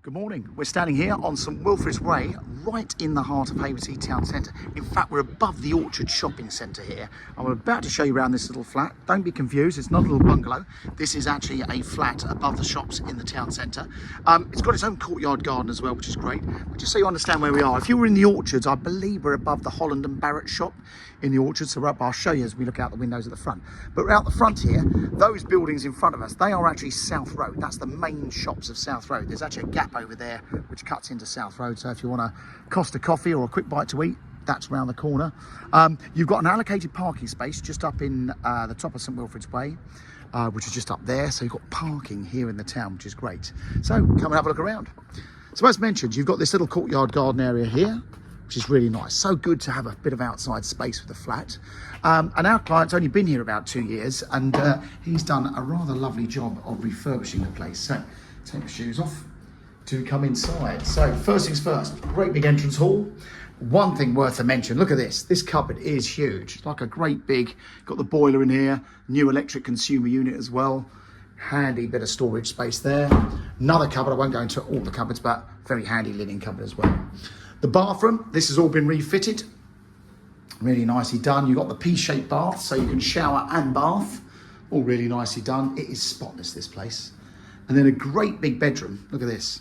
Good morning. We're standing here on St Wilfred's Way, right in the heart of Haywards Heath town centre. In fact, we're above the Orchard shopping centre here. I'm about to show you around this little flat. Don't be confused, it's not a little bungalow. This is actually a flat above the shops in the town centre. It's got its own courtyard garden as well, which is great. But just so you understand where we are, if you were in the Orchards, I believe we're above the Holland and Barrett shop in the Orchards. So we're up, I'll show you as we look out the windows at the front. But out the front here, those buildings in front of us, they are actually South Road. That's the main shops of South Road. There's actually a gap over there which cuts into South Road, so if you want a Costa coffee or a quick bite to eat, that's around the corner. You've got an allocated parking space just up in the top of St Wilfred's Way, which is just up there, so you've got parking here in the town, which is great. So come and have a look around. So as mentioned, you've got this little courtyard garden area here, which is really nice. So good to have a bit of outside space for the flat. And our client's only been here about 2 years, and he's done a rather lovely job of refurbishing the place. So take the shoes off to come inside. So first things first, great big entrance hall. One thing worth a mention, look at this. This cupboard is huge. It's like a great big, got the boiler in here, new electric consumer unit as well. Handy bit of storage space there. Another cupboard, I won't go into all the cupboards, but very handy linen cupboard as well. The bathroom, this has all been refitted. Really nicely done. You've got the P-shaped bath, so you can shower and bath. All really nicely done. It is spotless, this place. And then a great big bedroom. Look at this.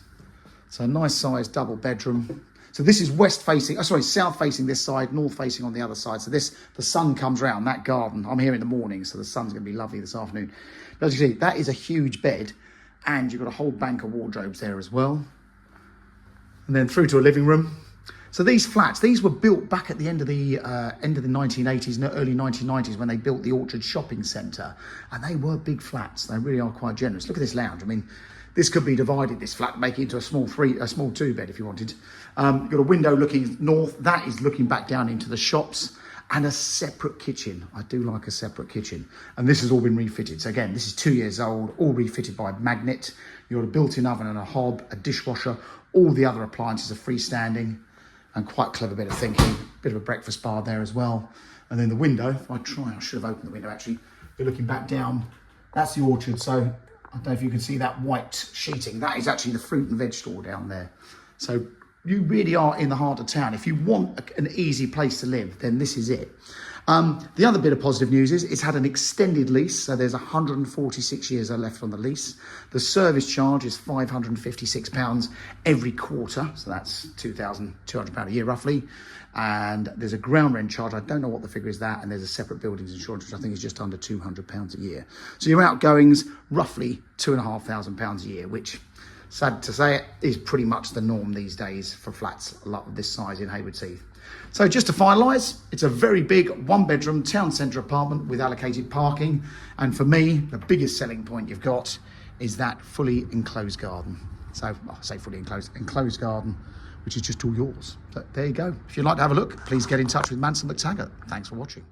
So a nice sized double bedroom. So this is south facing this side, north facing on the other side. So this, the sun comes round that garden. I'm here in the morning, so the sun's going to be lovely this afternoon. But as you see, that is a huge bed, and you've got a whole bank of wardrobes there as well. And then through to a living room. So these flats, these were built back at the end of the 1980s and early 1990s when they built the Orchard shopping centre, and they were big flats. They really are quite generous. Look at this lounge. I mean, this could be divided, this flat, make it into a small two bed if you wanted. You've got a window looking north, that is looking back down into the shops, and a separate kitchen. I do like a separate kitchen. And this has all been refitted. So again, this is 2 years old, all refitted by Magnet. You've got a built-in oven and a hob, a dishwasher. All the other appliances are freestanding, and quite clever bit of thinking. Bit of a breakfast bar there as well. And then the window, if I try, I should have opened the window actually. You're looking back down, that's the orchard. So I don't know if you can see that white sheeting. That is actually the fruit and veg store down there. So you really are in the heart of town. If you want an easy place to live, then this is it. The other bit of positive news is it's had an extended lease. So there's 146 years left on the lease. The service charge is £556 every quarter. So that's £2,200 a year roughly. And there's a ground rent charge. I don't know what the figure is that. And there's a separate buildings insurance, which I think is just under £200 a year. So your outgoings, roughly £2,500 a year, which, sad to say it, is pretty much the norm these days for flats a lot of this size in Haywards Heath. So just to finalise, it's a very big one-bedroom town centre apartment with allocated parking. And for me, the biggest selling point you've got is that fully enclosed garden. So I say fully enclosed garden, which is just all yours. So there you go. If you'd like to have a look, please get in touch with Manson McTaggart. Thanks for watching.